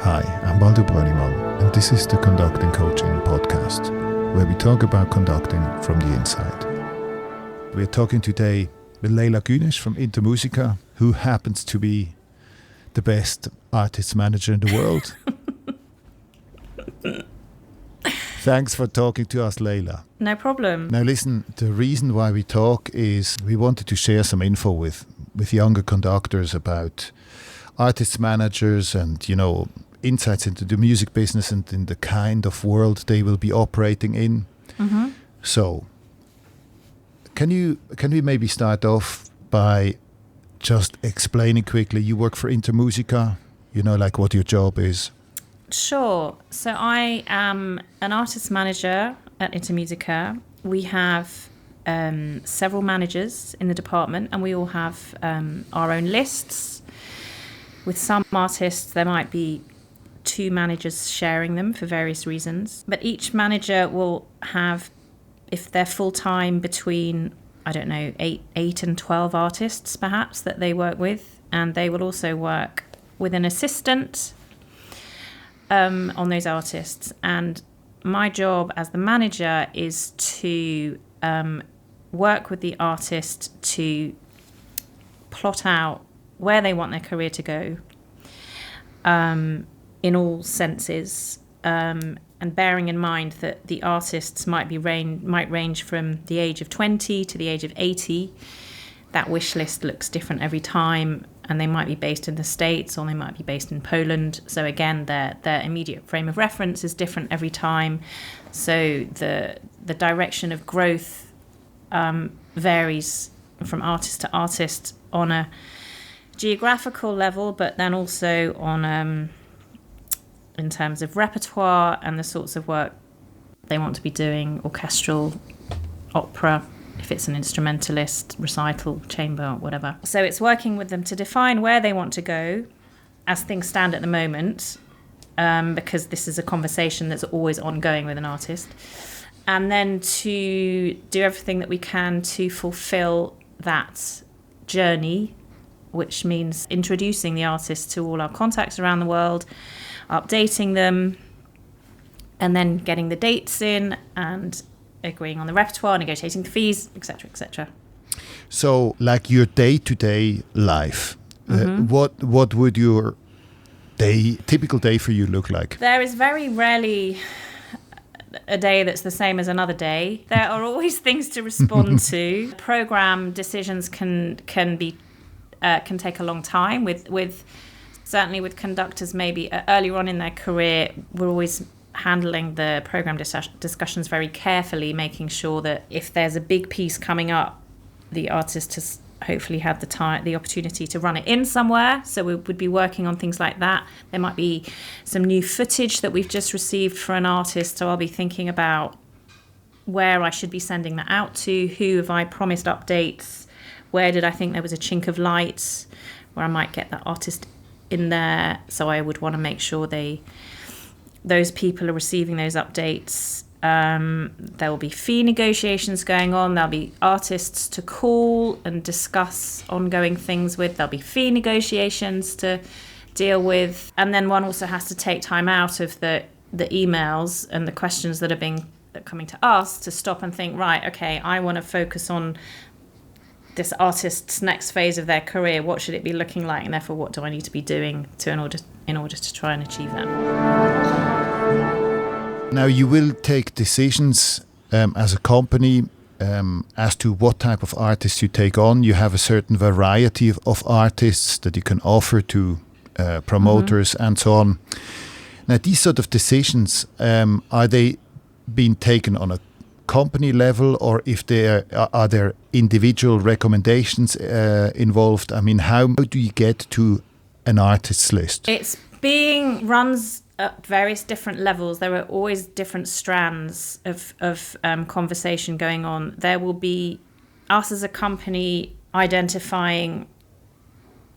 Hi, I'm Baldur, and this is the Conducting Coaching Podcast, where we talk about conducting from the inside. We're talking today with Leyla Günes from Intermusica, who happens to be the best artist manager in the world. Thanks for talking to us, Leila. No problem. Now listen, the reason why we talk is we wanted to share some info with younger conductors about artist managers and, insights into the music business and in the kind of world they will be operating in. Mm-hmm. So, can we maybe start off by just explaining quickly, you work for Intermusica, like what your job is? Sure. So I am an artist manager at Intermusica. We have several managers in the department, and we all have our own lists. With some artists, there might be two managers sharing them for various reasons. But each manager will have, if they're full-time, between, 8 and 12 artists, perhaps, that they work with. And they will also work with an assistant on those artists. And my job as the manager is to work with the artist to plot out where they want their career to go in all senses, and bearing in mind that the artists might range from the age of 20 to the age of 80. That wish list looks different every time, and they might be based in the States or they might be based in Poland. So again, their immediate frame of reference is different every time. So the direction of growth varies from artist to artist on a geographical level, but then also on in terms of repertoire and the sorts of work they want to be doing, orchestral, opera, if it's an instrumentalist, recital, chamber, whatever. So it's working with them to define where they want to go as things stand at the moment, because this is a conversation that's always ongoing with an artist, and then to do everything that we can to fulfill that journey, which means introducing the artist to all our contacts around the world, updating them, and then getting the dates in and agreeing on the repertoire, negotiating the fees, etc., etc. So, like your day-to-day life, Mm-hmm. What would your typical day for you look like? There is very rarely a day that's the same as another day. There are always things to respond to. Program decisions can take a long time. Certainly with conductors, maybe earlier on in their career, we're always handling the program discussions very carefully, making sure that if there's a big piece coming up, the artist has hopefully had the opportunity to run it in somewhere. So we would be working on things like that. There might be some new footage that we've just received for an artist, so I'll be thinking about where I should be sending that out to, who have I promised updates, where did I think there was a chink of light where I might get that artist in there. So I would want to make sure those people are receiving those updates. There will be fee negotiations going on. There'll be artists to call and discuss ongoing things with. There'll be fee negotiations to deal with. And then one also has to take time out of the emails and the questions that are coming to us to stop and think, right, okay, I want to focus on this artist's next phase of their career. What should it be looking like, and therefore what do I need to be doing in order to try and achieve that? Now you will take decisions as a company as to what type of artists you take on. You have a certain variety of artists that you can offer to promoters and so on. Now these sort of decisions, are they being taken on a company level, or if are there individual recommendations involved? I mean, how do you get to an artist's list? It's runs at various different levels. There are always different strands of conversation going on. There will be us as a company identifying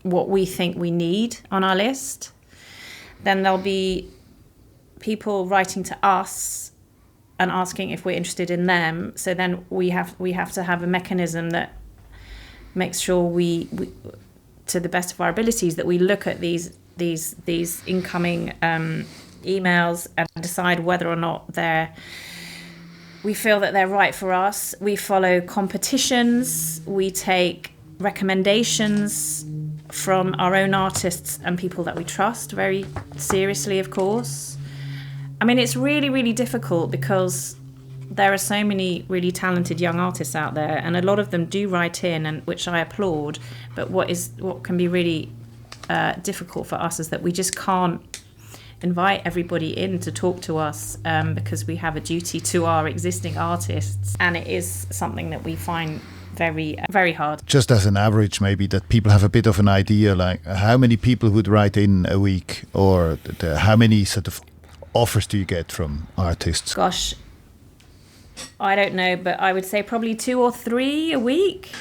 what we think we need on our list. Then there'll be people writing to us and asking if we're interested in them. So then we have to have a mechanism that makes sure we to the best of our abilities, that we look at these these incoming emails and decide whether or not we feel that they're right for us. We follow competitions. We take recommendations from our own artists and people that we trust very seriously, of course. I mean, it's really, really difficult because there are so many really talented young artists out there, and a lot of them do write in, and which I applaud. But what can be really difficult for us is that we just can't invite everybody in to talk to us because we have a duty to our existing artists, and it is something that we find very, very hard. Just as an average, maybe, that people have a bit of an idea, like how many people would write in a week, or how many sort of offers do you get from artists? Gosh, I don't know, but I would say probably 2 or 3 a week.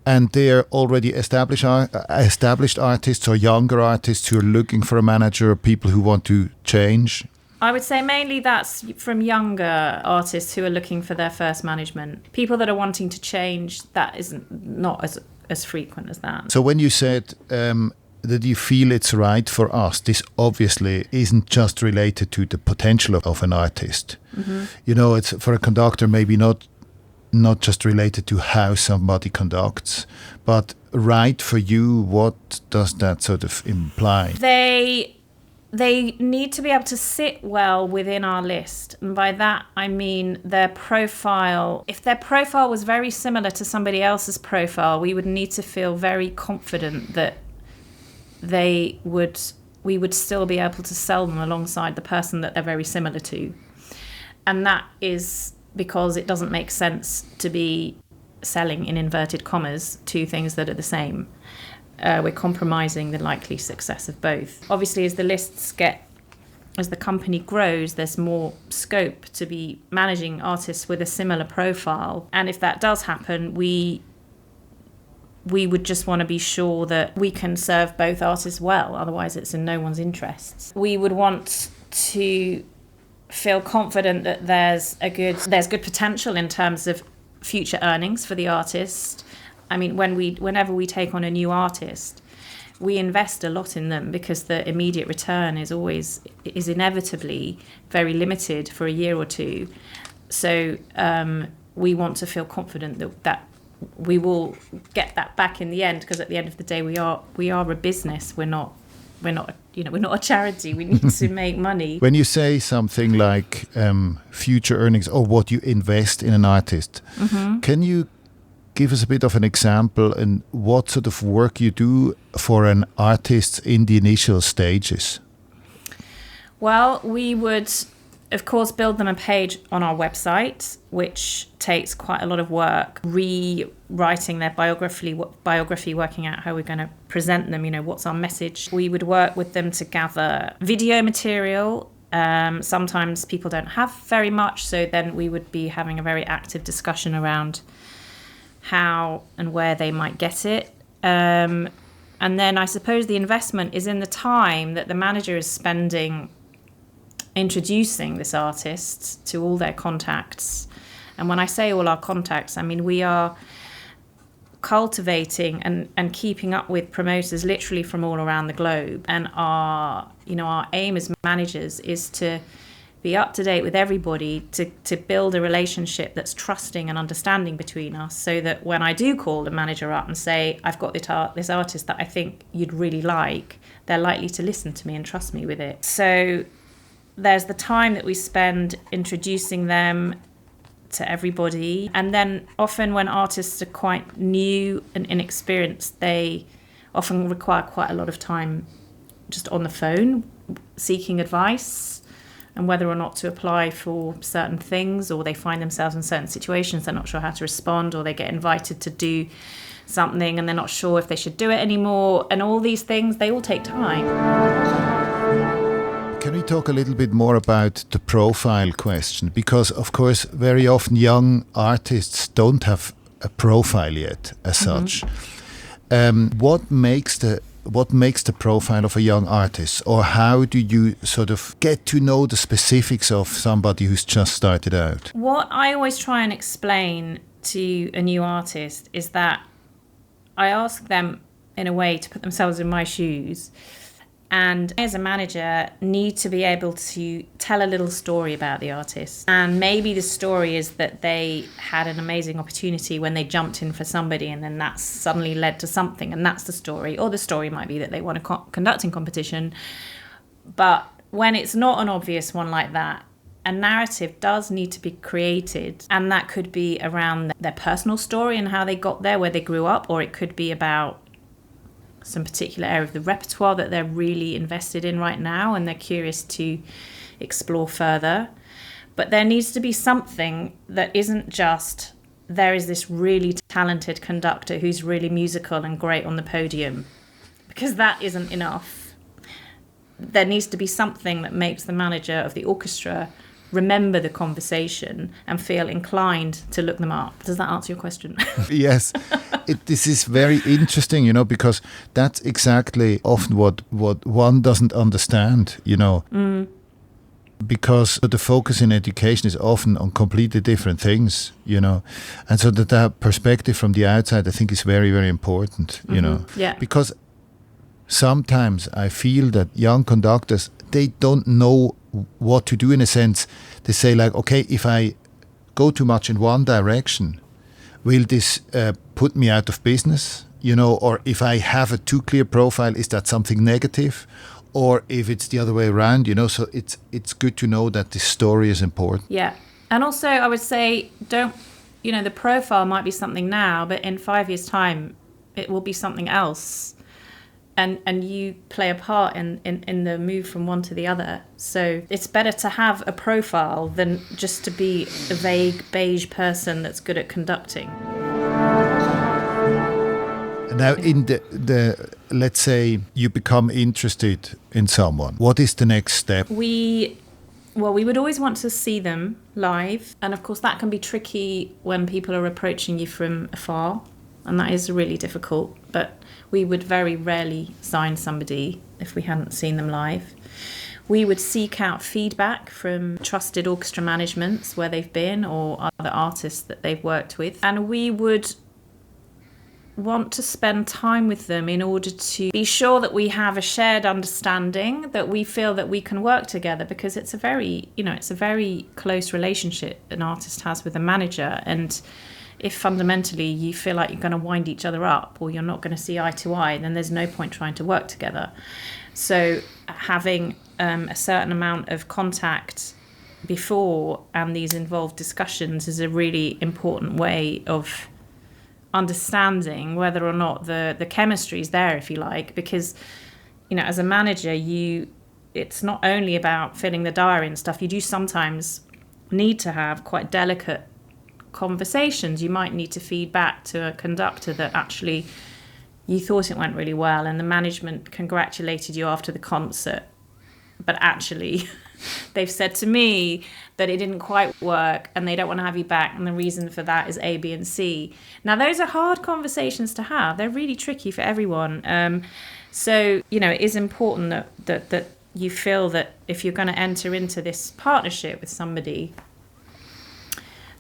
And they're already established artists or younger artists who are looking for a manager, or people who want to change? I would say mainly that's from younger artists who are looking for their first management. People that are wanting to change, that isn't not as frequent as that. So when you said that you feel it's right for us, this obviously isn't just related to the potential of an artist. Mm-hmm. You know, it's for a conductor maybe not just related to how somebody conducts, but right for you, what does that sort of imply? They need to be able to sit well within our list. And by that, I mean their profile. If their profile was very similar to somebody else's profile, we would need to feel very confident that we would still be able to sell them alongside the person that they're very similar to. And that is because it doesn't make sense to be selling, in inverted commas, 2 things that are the same. We're compromising the likely success of both. Obviously, as the company grows, there's more scope to be managing artists with a similar profile. And if that does happen, we would just want to be sure that we can serve both artists well. Otherwise, it's in no one's interests. We would want to feel confident that there's good potential in terms of future earnings for the artist. I mean, whenever we take on a new artist, we invest a lot in them because the immediate return is inevitably very limited for a year or 2. So we want to feel confident that we will get that back in the end, because at the end of the day, we are a business. We're not a charity. We need to make money. When you say something like future earnings, or what you invest in an artist, mm-hmm. Can you give us a bit of an example in what sort of work you do for an artist in the initial stages? Well, we would, of course, build them a page on our website, which takes quite a lot of work, rewriting their biography, working out how we're going to present them, what's our message. We would work with them to gather video material. Sometimes people don't have very much, so then we would be having a very active discussion around how and where they might get it. And then I suppose the investment is in the time that the manager is spending introducing this artist to all their contacts. And when I say all our contacts, I mean we are cultivating and keeping up with promoters literally from all around the globe. And our aim as managers is to be up to date with everybody, to build a relationship that's trusting and understanding between us, so that when I do call the manager up and say, I've got this artist that I think you'd really like, they're likely to listen to me and trust me with it. So there's the time that we spend introducing them to everybody. And then often when artists are quite new and inexperienced, they often require quite a lot of time just on the phone, seeking advice and whether or not to apply for certain things, or they find themselves in certain situations, they're not sure how to respond, or they get invited to do something and they're not sure if they should do it anymore. And all these things, they all take time. Can we talk a little bit more about the profile question? Because, of course, very often young artists don't have a profile yet as such. What makes the profile of a young artist, or how do you sort of get to know the specifics of somebody who's just started out? What I always try and explain to a new artist is that I ask them in a way to put themselves in my shoes And as a manager, need to be able to tell a little story about the artist. And maybe the story is that they had an amazing opportunity when they jumped in for somebody, and then that suddenly led to something, and that's the story. Or the story might be that they won a conducting competition. But when it's not an obvious one like that, a narrative does need to be created, and that could be around their personal story and how they got there, where they grew up, or it could be about some particular area of the repertoire that they're really invested in right now and they're curious to explore further. But there needs to be something that isn't just, there is this really talented conductor who's really musical and great on the podium, because that isn't enough. There needs to be something that makes the manager of the orchestra remember the conversation and feel inclined to look them up. Does that answer your question? Yes. This is very interesting, because that's exactly often what one doesn't understand, because the focus in education is often on completely different things, and so that perspective from the outside, I think, is very, very important, Yeah. Because sometimes I feel that young conductors, they don't know what to do. In a sense, they say like, okay, if I go too much in one direction, will this put me out of business? Or if I have a too clear profile, is that something negative? Or if it's the other way around, so it's good to know that this story is important. Yeah. And also I would say, the profile might be something now, but in 5 years' time, it will be something else. And you play a part in the move from one to the other. So it's better to have a profile than just to be a vague beige person that's good at conducting. Now, in the let's say you become interested in someone, what is the next step? We would always want to see them live. And of course, that can be tricky when people are approaching you from afar. And that is really difficult. But we would very rarely sign somebody if we hadn't seen them live. We would seek out feedback from trusted orchestra managements where they've been, or other artists that they've worked with. And we would want to spend time with them in order to be sure that we have a shared understanding, that we feel that we can work together, because it's a very close relationship an artist has with a manager. And if fundamentally you feel like you're going to wind each other up, or you're not going to see eye to eye, then there's no point trying to work together. So having a certain amount of contact before and these involved discussions is a really important way of understanding whether or not the chemistry is there, if you like, because as a manager, it's not only about filling the diary and stuff. You do sometimes need to have quite delicate conversations. You might need to feed back to a conductor that actually you thought it went really well and the management congratulated you after the concert, but actually they've said to me that it didn't quite work and they don't want to have you back, and the reason for that is A, B and C. Now those are hard conversations to have. They're really tricky for everyone. So it is important that you feel that if you're going to enter into this partnership with somebody,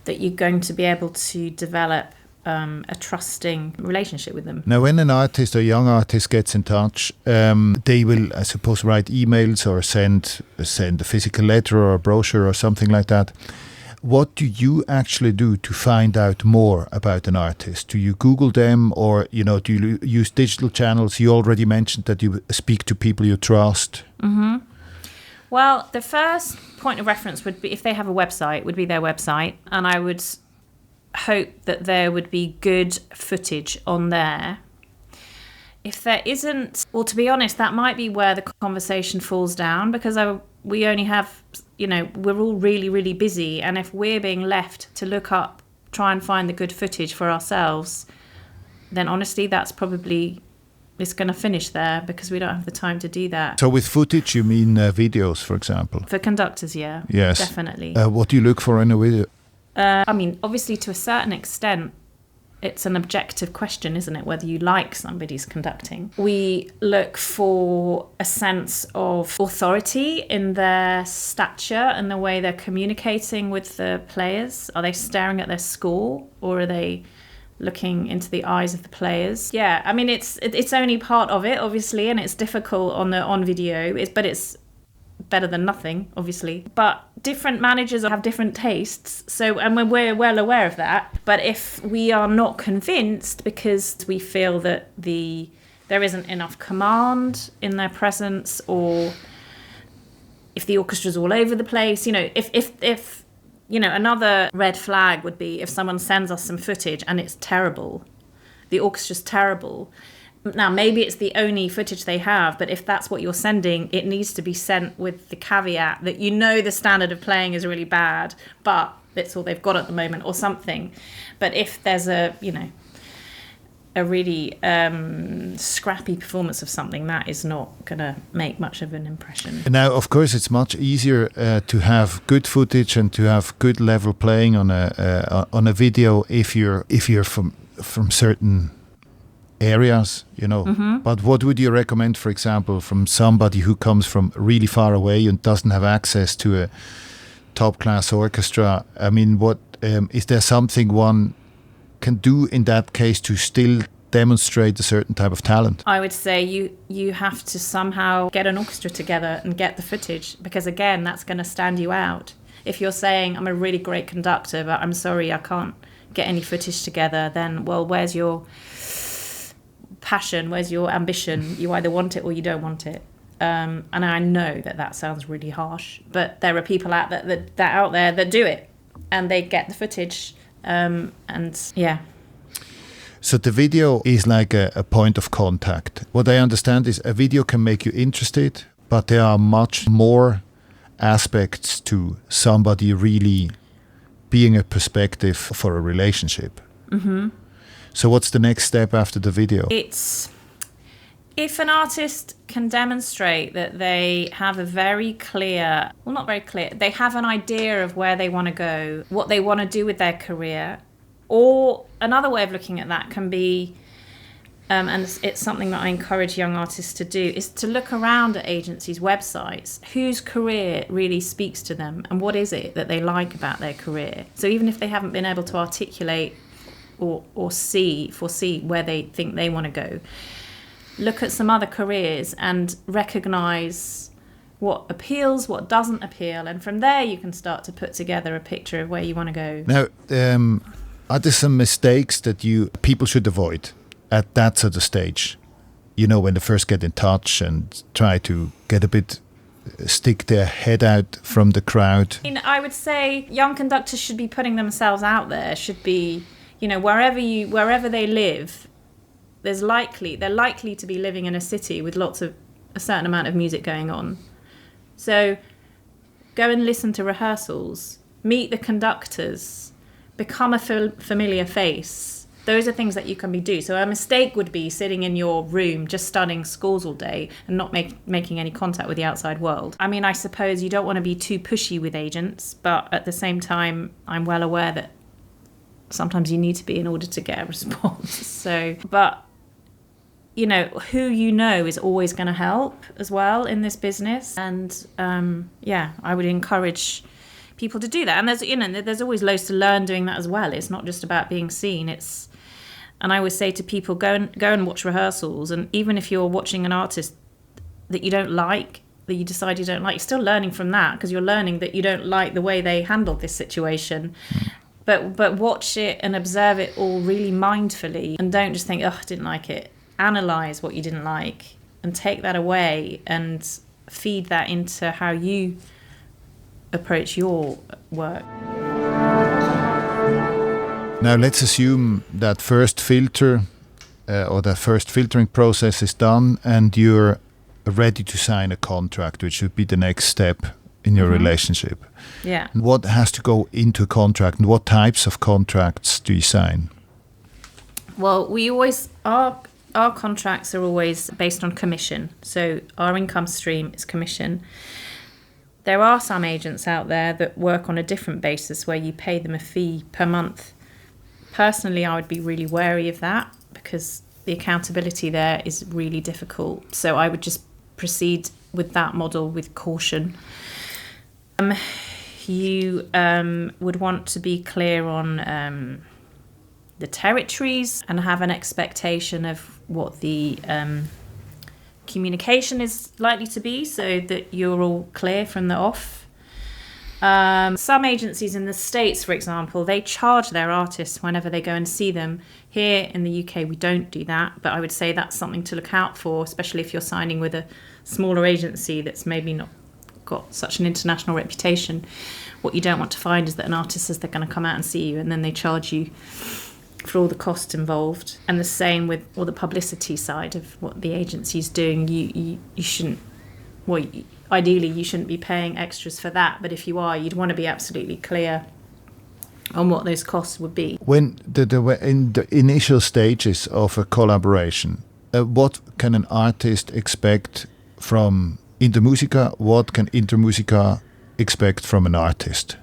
that you're going to be able to develop a trusting relationship with them. Now, when an artist or young artist gets in touch, they will, I suppose, write emails or send a physical letter or a brochure or something like that. What do you actually do to find out more about an artist? Do you Google them, or do you use digital channels? You already mentioned that you speak to people you trust. Mm-hmm. Well, the first point of reference would be, if they have a website, would be their website. And I would hope that there would be good footage on there. If there isn't, well, to be honest, that might be where the conversation falls down, because we only have, we're all really, really busy. And if we're being left to look up, try and find the good footage for ourselves, then honestly, that's probably... it's going to finish there, because we don't have the time to do that. So with footage, you mean videos, for example? For conductors, yeah. Yes. Definitely. What do you look for in a video? Obviously, to a certain extent, it's an objective question, isn't it, whether you like somebody's conducting. We look for a sense of authority in their stature and the way they're communicating with the players. Are they staring at their score, or are they looking into the eyes of the players. Yeah, I mean, it's only part of it, obviously, and it's difficult on video, but it's better than nothing, obviously. But different managers have different tastes, so, and we're well aware of that. But if we are not convinced because we feel that there isn't enough command in their presence, or if the orchestra's all over the place, if another red flag would be if someone sends us some footage and it's terrible, the orchestra's terrible. Now, maybe it's the only footage they have, but if that's what you're sending, it needs to be sent with the caveat that the standard of playing is really bad, but that's all they've got at the moment, or something. But if there's a really scrappy performance of something, that is not going to make much of an impression. Now, of course, it's much easier to have good footage and to have good level playing on a video if you're from certain areas, Mm-hmm. But what would you recommend, for example, from somebody who comes from really far away and doesn't have access to a top-class orchestra? I mean, what is there something one can do in that case to still demonstrate a certain type of talent? I would say you have to somehow get an orchestra together and get the footage, because again, that's going to stand you out. If you're saying, I'm a really great conductor, but I'm sorry, I can't get any footage together, then, well, where's your passion? Where's your ambition? You either want it or you don't want it. And I know that sounds really harsh, but there are people out there that do it, and they get the footage. And yeah. So the video is like a point of contact. What I understand is a video can make you interested, but there are much more aspects to somebody really being a perspective for a relationship. Mm-hmm. So what's the next step after the video? It's if an artist can demonstrate that they have a very clear, well, not very clear, they have an idea of where they want to go, what they want to do with their career. Or another way of looking at that can be, and it's something that I encourage young artists to do, is to look around at agencies' websites, whose career really speaks to them, and what is it that they like about their career. So even if they haven't been able to articulate or foresee where they think they want to go, look at some other careers and recognise what appeals, what doesn't appeal, and from there you can start to put together a picture of where you want to go. Now, are there some mistakes that people should avoid at that sort of stage? When they first get in touch and try to get a bit, stick their head out from the crowd. I would say young conductors should be putting themselves out there, should be, wherever they live, they're likely to be living in a city with a certain amount of music going on. So go and listen to rehearsals, meet the conductors, become a familiar face. Those are things that you can do. So a mistake would be sitting in your room just studying scores all day and not making any contact with the outside world. I mean, I suppose you don't want to be too pushy with agents, but at the same time, I'm well aware that sometimes you need to be in order to get a response. So, but who is always going to help as well in this business. And I would encourage people to do that. And there's always loads to learn doing that as well. It's not just about being seen. And I always say to people, go and watch rehearsals. And even if you're watching an artist that you don't like, that you decide you don't like, you're still learning from that, because you're learning that you don't like the way they handled this situation. But watch it and observe it all really mindfully, and don't just think, oh, I didn't like it. Analyse what you didn't like and take that away and feed that into how you approach your work. Now let's assume that first filter or the first filtering process is done and you're ready to sign a contract, which would be the next step in your relationship. Yeah. And what has to go into a contract, and what types of contracts do you sign? Well, our contracts are always based on commission. So our income stream is commission. There are some agents out there that work on a different basis where you pay them a fee per month. Personally, I would be really wary of that because the accountability there is really difficult. So I would just proceed with that model with caution. You would want to be clear on the territories and have an expectation of what the communication is likely to be, so that you're all clear from the off. Some agencies in the States, for example, they charge their artists whenever they go and see them. Here in the UK, we don't do that, but I would say that's something to look out for, especially if you're signing with a smaller agency that's maybe not got such an international reputation. What you don't want to find is that an artist says they're going to come out and see you and then they charge you for all the costs involved. And the same with all the publicity side of what the agency's doing. You shouldn't, well, ideally you shouldn't be paying extras for that, but if you are, you'd want to be absolutely clear on what those costs would be. When in the initial stages of a collaboration, what can an artist expect from Intermusica? What can Intermusica expect from an artist?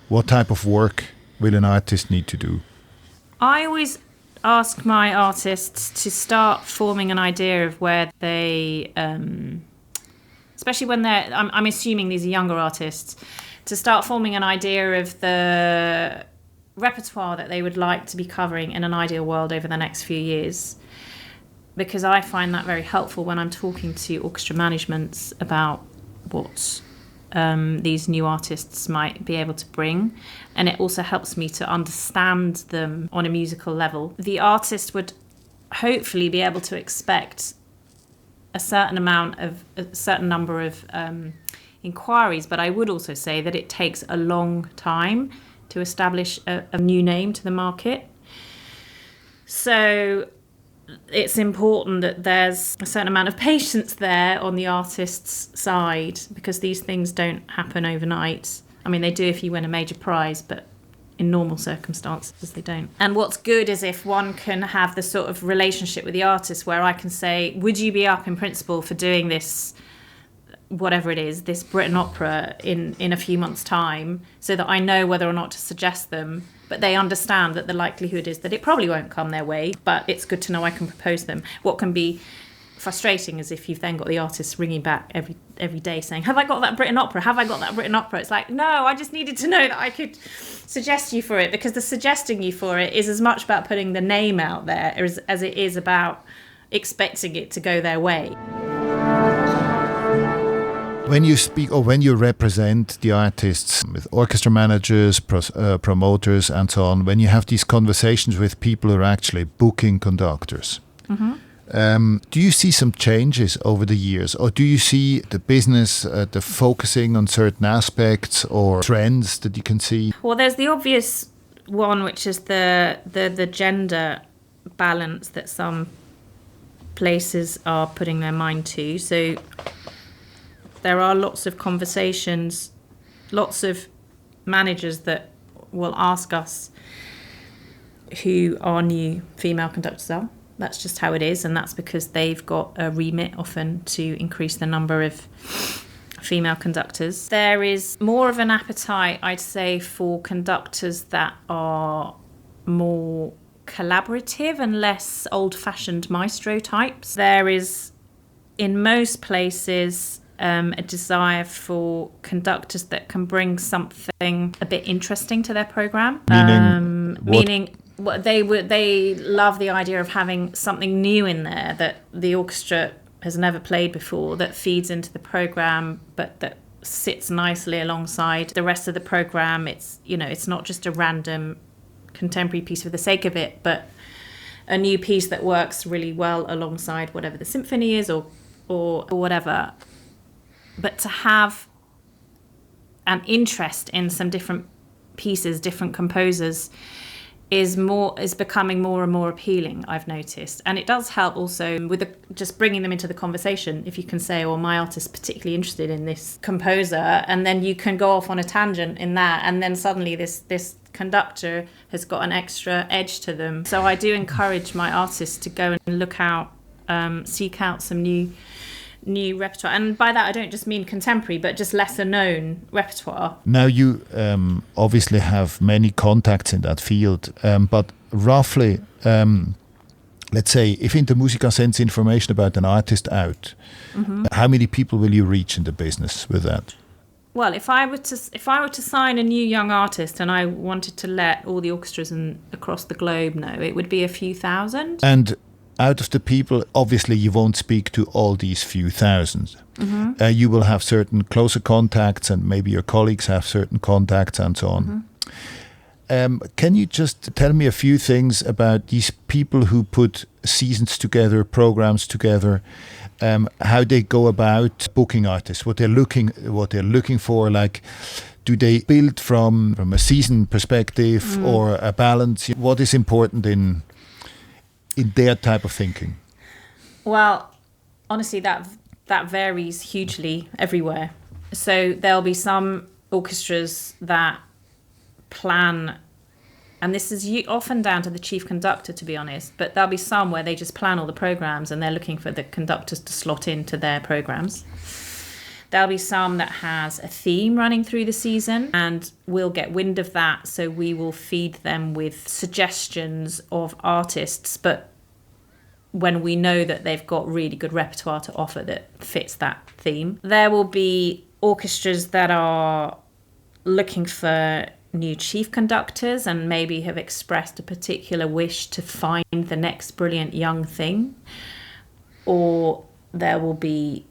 What type of work will an artist need to do? I always ask my artists to start forming an idea of where they, especially when I'm assuming these are younger artists, to start forming an idea of the repertoire that they would like to be covering in an ideal world over the next few years. Because I find that very helpful when I'm talking to orchestra managements about what these new artists might be able to bring. And it also helps me to understand them on a musical level. The artist would hopefully be able to expect a certain number of inquiries, but I would also say that it takes a long time to establish a new name to the market. So it's important that there's a certain amount of patience there on the artist's side, because these things don't happen overnight. I mean, they do if you win a major prize, but in normal circumstances they don't. And what's good is if one can have the sort of relationship with the artist where I can say, would you be up in principle for doing this, whatever it is, this Britain opera in a few months' time, so that I know whether or not to suggest them. But they understand that the likelihood is that it probably won't come their way, but it's good to know I can propose them. What can be frustrating is if you've then got the artist ringing back every day saying, have I got that Britain opera? Have I got that Britain opera? It's like, no, I just needed to know that I could suggest you for it, because the suggesting you for it is as much about putting the name out there as it is about expecting it to go their way. When you speak or when you represent the artists with orchestra managers, promoters and so on, when you have these conversations with people who are actually booking conductors, do you see some changes over the years, or do you see the business the focusing on certain aspects or trends that you can see? Well, there's the obvious one, which is the gender balance that some places are putting their mind to. So there are lots of conversations, lots of managers that will ask us who our new female conductors are. That's just how it is, and that's because they've got a remit often to increase the number of female conductors. There is more of an appetite, I'd say, for conductors that are more collaborative and less old-fashioned maestro types. There is, in most places, a desire for conductors that can bring something a bit interesting to their program. Meaning they love the idea of having something new in there that the orchestra has never played before, that feeds into the program, but that sits nicely alongside the rest of the program. It's not just a random contemporary piece for the sake of it, but a new piece that works really well alongside whatever the symphony is or whatever. But to have an interest in some different pieces, different composers, is becoming more and more appealing, I've noticed. And it does help also with just bringing them into the conversation. If you can say, oh, my artist's particularly interested in this composer, and then you can go off on a tangent in that, and then suddenly this conductor has got an extra edge to them. So I do encourage my artists to go and look out, seek out some new repertoire, and by that I don't just mean contemporary, but just lesser known repertoire. Now you obviously have many contacts in that field, but roughly, let's say if Intermusica sends information about an artist out, how many people will you reach in the business with that? Well, if I were to sign a new young artist and I wanted to let all the orchestras across the globe know, it would be a few thousand. And out of the people, obviously you won't speak to all these few thousands. Mm-hmm. You will have certain closer contacts, and maybe your colleagues have certain contacts and so on. Mm-hmm. Can you just tell me a few things about these people who put seasons together, programs together, how they go about booking artists, what they're looking for? Like, do they build from a season perspective or a balance? What is important in their type of thinking? Well, honestly, that varies hugely everywhere. So there'll be some orchestras that plan, and this is often down to the chief conductor, to be honest, but there'll be some where they just plan all the programs and they're looking for the conductors to slot into their programs. There'll be some that has a theme running through the season, and we'll get wind of that, so we will feed them with suggestions of artists, but when we know that they've got really good repertoire to offer that fits that theme. There will be orchestras that are looking for new chief conductors and maybe have expressed a particular wish to find the next brilliant young thing. Or there will be,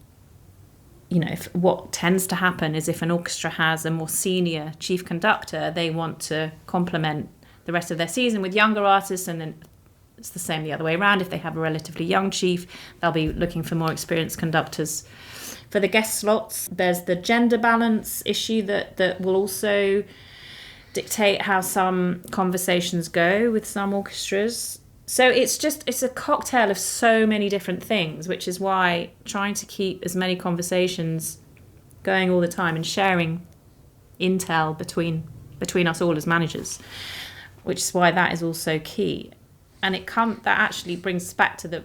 what tends to happen is if an orchestra has a more senior chief conductor, they want to complement the rest of their season with younger artists, and then it's the same the other way around. If they have a relatively young chief, they'll be looking for more experienced conductors. For the guest slots, there's the gender balance issue that will also dictate how some conversations go with some orchestras. So it's a cocktail of so many different things, which is why trying to keep as many conversations going all the time and sharing intel between us all as managers, which is why that is also key. And that actually brings us back to the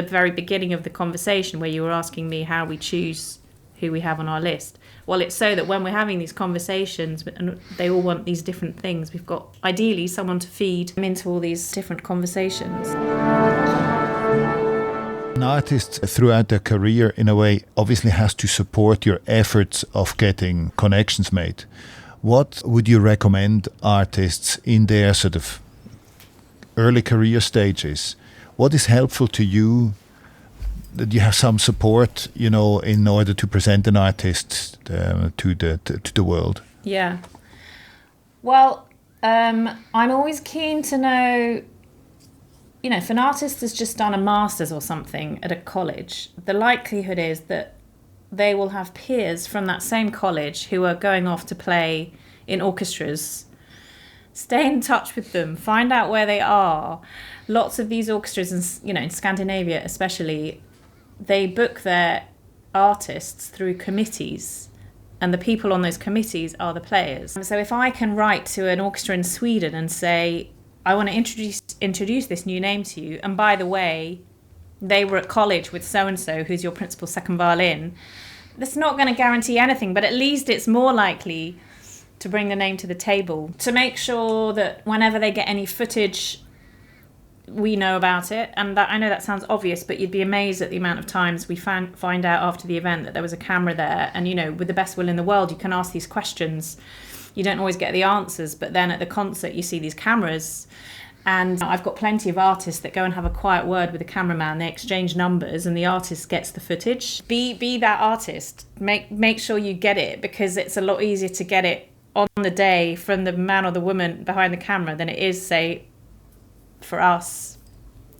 very beginning of the conversation where you were asking me how we choose who we have on our list. Well, it's so that when we're having these conversations and they all want these different things, we've got ideally someone to feed them into all these different conversations. An artist throughout their career, in a way, obviously has to support your efforts of getting connections made. What would you recommend artists in their sort of early career stages? What is helpful to you, that you have some support, in order to present an artist to the world? Yeah. Well, I'm always keen to know, if an artist has just done a master's or something at a college, the likelihood is that they will have peers from that same college who are going off to play in orchestras. Stay in touch with them, find out where they are. Lots of these orchestras, in Scandinavia especially, they book their artists through committees, and the people on those committees are the players. So if I can write to an orchestra in Sweden and say, I want to introduce this new name to you, and by the way, they were at college with so-and-so, who's your principal second violin, that's not going to guarantee anything, but at least it's more likely to bring the name to the table, to make sure that whenever they get any footage, we know about it. And that, I know that sounds obvious, but you'd be amazed at the amount of times we find out after the event that there was a camera there. And, with the best will in the world, you can ask these questions. You don't always get the answers, but then at the concert, you see these cameras. And I've got plenty of artists that go and have a quiet word with the cameraman. They exchange numbers and the artist gets the footage. Be that artist. Make sure you get it, because it's a lot easier to get it on the day from the man or the woman behind the camera than it is, say, for us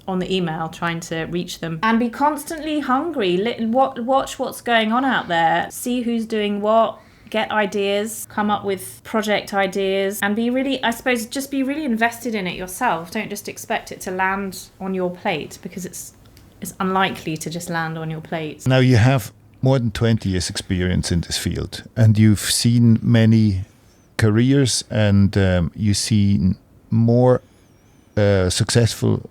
on the email trying to reach them. And be constantly hungry. Watch what's going on out there. See who's doing what. Get ideas. Come up with project ideas. And be really invested in it yourself. Don't just expect it to land on your plate, because it's unlikely to just land on your plate. Now you have more than 20 years experience in this field, and you've seen many careers, and you've seen more successful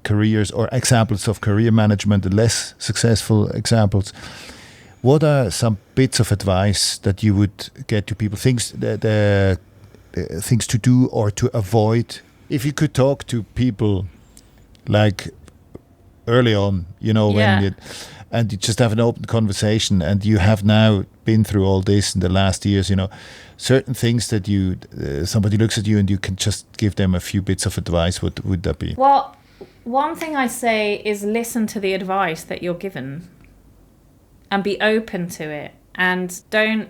careers or examples of career management and less successful examples. What are some bits of advice that you would get to people, things to do or to avoid? If you could talk to people like early on, and you just have an open conversation, and you have now been through all this in the last years, certain things that somebody looks at you and you can just give them a few bits of advice, what would that be? Well, one thing I say is listen to the advice that you're given and be open to it, and don't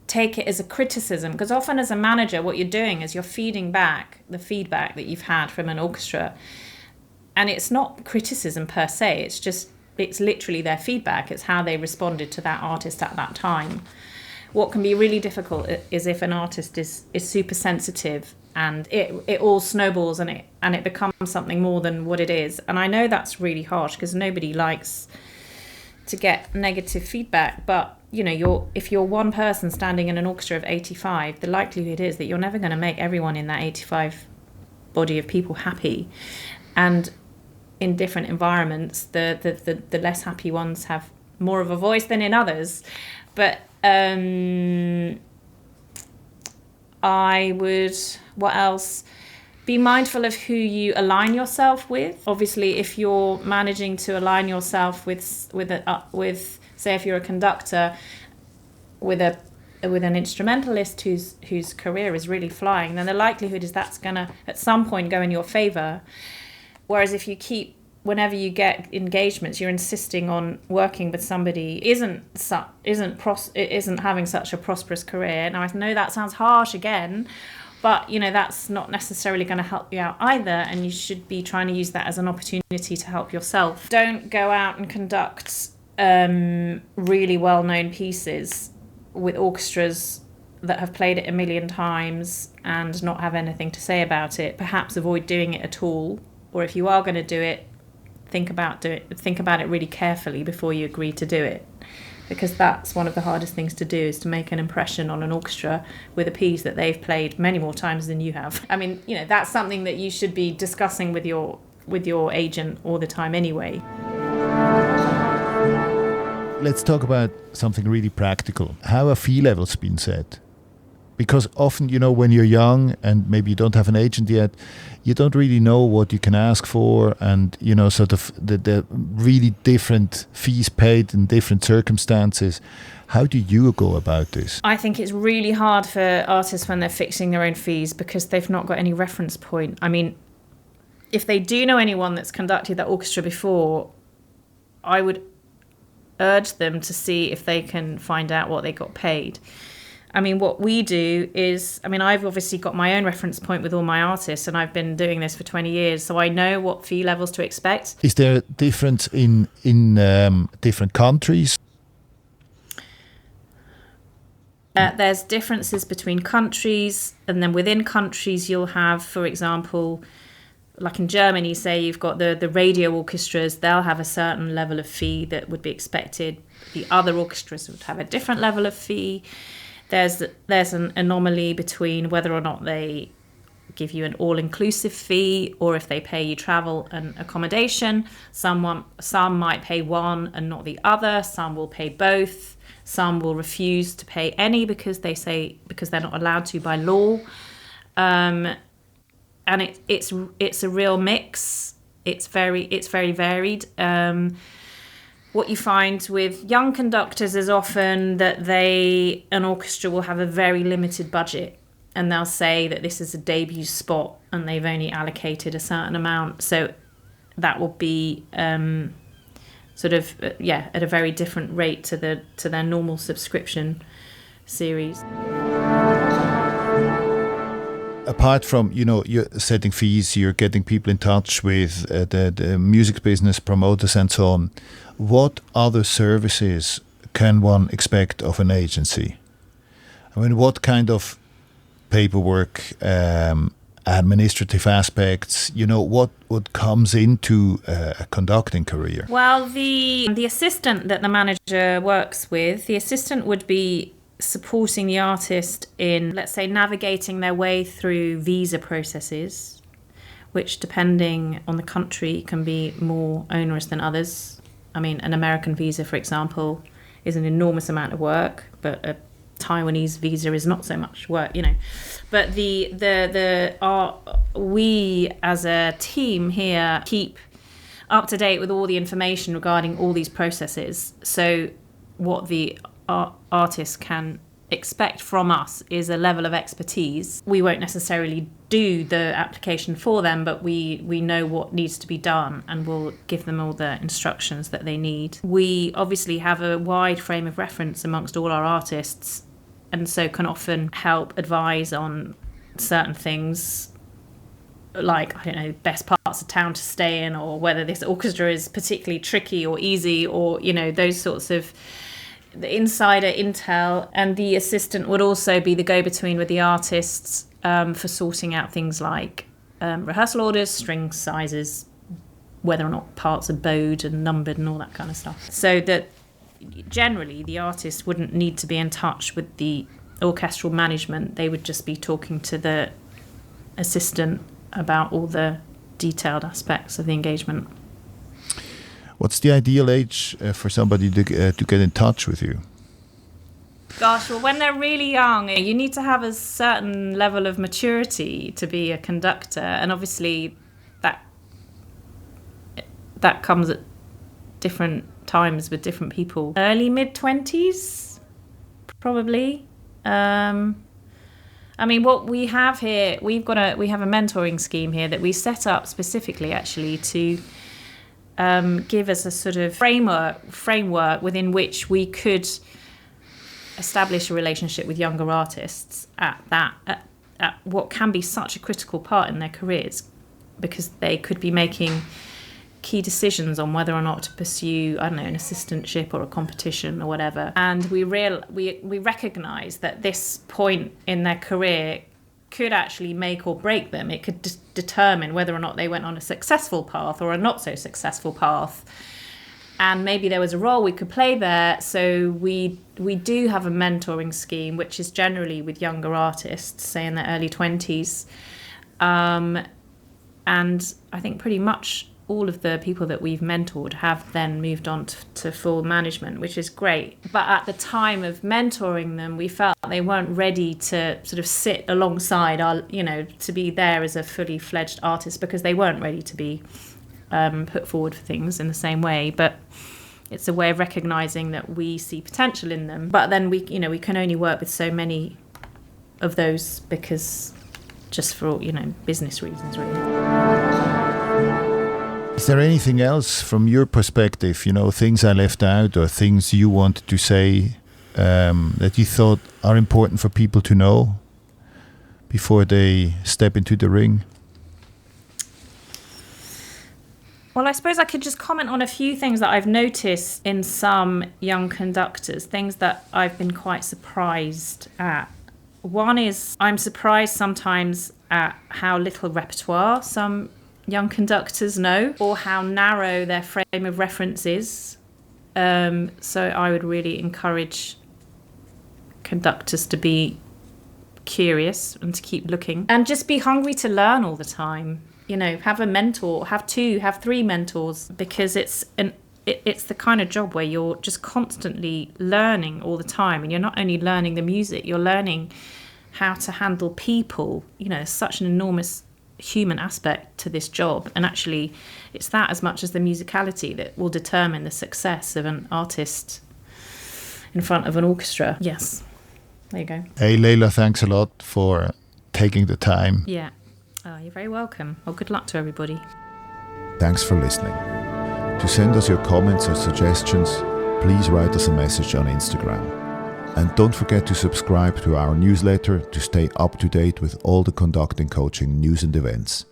take it as a criticism, because often as a manager what you're doing is you're feeding back the feedback that you've had from an orchestra, and it's not criticism per se, it's literally their feedback. It's how they responded to that artist at that time. What can be really difficult is if an artist is super sensitive and it all snowballs and it becomes something more than what it is. And I know that's really harsh because nobody likes to get negative feedback, but if you're one person standing in an orchestra of 85, the likelihood is that you're never going to make everyone in that 85 body of people happy. And in different environments, the less happy ones have more of a voice than in others. But what else? Be mindful of who you align yourself with. Obviously, if you're managing to align yourself with say, if you're a conductor with an instrumentalist whose career is really flying, then the likelihood is that's gonna at some point go in your favor. Whereas if you whenever you get engagements, you're insisting on working with somebody isn't having such a prosperous career. Now I know that sounds harsh again, but that's not necessarily going to help you out either, and you should be trying to use that as an opportunity to help yourself. Don't go out and conduct really well-known pieces with orchestras that have played it a million times and not have anything to say about it. Perhaps avoid doing it at all, or if you are going to do it, think about it really carefully before you agree to do it, because that's one of the hardest things to do, is to make an impression on an orchestra with a piece that they've played many more times than you have. I mean, that's something that you should be discussing with your agent all the time anyway. Let's talk about something really practical. How are fee levels been set? Because often, when you're young and maybe you don't have an agent yet, you don't really know what you can ask for, and, sort of the really different fees paid in different circumstances. How do you go about this? I think it's really hard for artists when they're fixing their own fees because they've not got any reference point. I mean, if they do know anyone that's conducted that orchestra before, I would urge them to see if they can find out what they got paid. I mean, what we do is, I've obviously got my own reference point with all my artists, and I've been doing this for 20 years, so I know what fee levels to expect. Is there a difference in different countries? There's differences between countries, and then within countries you'll have, for example, like in Germany, say you've got the radio orchestras, they'll have a certain level of fee that would be expected. The other orchestras would have a different level of fee. There's an anomaly between whether or not they give you an all-inclusive fee or if they pay you travel and accommodation. Some might pay one and not the other. Some will pay both. Some will refuse to pay any because they're not allowed to by law. And it's a real mix. It's very varied. What you find with young conductors is often that an orchestra will have a very limited budget, and they'll say that this is a debut spot and they've only allocated a certain amount. So that will be at a very different rate to their normal subscription series. Apart from, you're setting fees, you're getting people in touch with the music business, promoters and so on, what other services can one expect of an agency? What kind of paperwork, administrative aspects, what comes into a conducting career? Well, the assistant that the manager works with, the assistant would be supporting the artist in, let's say, navigating their way through visa processes, which depending on the country can be more onerous than others. An American visa, for example, is an enormous amount of work, but a Taiwanese visa is not so much work, But we as a team here keep up to date with all the information regarding all these processes. So what the artists can expect from us is a level of expertise. We won't necessarily do the application for them, but we know what needs to be done, and we'll give them all the instructions that they need. We obviously have a wide frame of reference amongst all our artists, and so can often help advise on certain things, like, I don't know, best parts of town to stay in, or whether this orchestra is particularly tricky or easy, or, you know, those sorts of the insider intel. And the assistant would also be the go-between with the artists for sorting out things like rehearsal orders, string sizes, whether or not parts are bowed and numbered and all that kind of stuff. So that generally the artist wouldn't need to be in touch with the orchestral management. They would just be talking to the assistant about all the detailed aspects of the engagement. What's the ideal age for somebody to get in touch with you? Gosh, well, when they're really young, you need to have a certain level of maturity to be a conductor, and obviously that comes at different times with different people. Early mid-20s, probably. I mean, what we have here, we have a mentoring scheme here that we set up specifically, actually, to give us a sort of framework within which we could establish a relationship with younger artists at what can be such a critical part in their careers, because they could be making key decisions on whether or not to pursue, I don't know, an assistantship or a competition or whatever. And we recognise that this point in their career could actually make or break them. It could determine whether or not they went on a successful path or a not so successful path. And maybe there was a role we could play there. So we do have a mentoring scheme, which is generally with younger artists, say in their early 20s. And I think pretty much all of the people that we've mentored have then moved on to full management, which is great. But at the time of mentoring them, we felt they weren't ready to sort of sit alongside our, you know, to be there as a fully fledged artist, because they weren't ready to be put forward for things in the same way. But it's a way of recognising that we see potential in them. But then we can only work with so many of those, because just for, business reasons, really. Is there anything else from your perspective, things I left out or things you wanted to say that you thought are important for people to know before they step into the ring? Well, I suppose I could just comment on a few things that I've noticed in some young conductors, things that I've been quite surprised at. One is I'm surprised sometimes at how little repertoire some young conductors know, or how narrow their frame of reference is. So I would really encourage conductors to be curious and to keep looking, and just be hungry to learn all the time. Have a mentor, have 2, have 3 mentors, because it's the kind of job where you're just constantly learning all the time, and you're not only learning the music, you're learning how to handle people. Such an enormous human aspect to this job, and actually it's that as much as the musicality that will determine the success of an artist in front of an orchestra. Yes, there you go. Hey Leila, thanks a lot for taking the time. Yeah, you're very welcome. Well, good luck to everybody. Thanks for listening. To send us your comments or suggestions, please write us a message on Instagram. And don't forget to subscribe to our newsletter to stay up to date with all the conducting coaching news and events.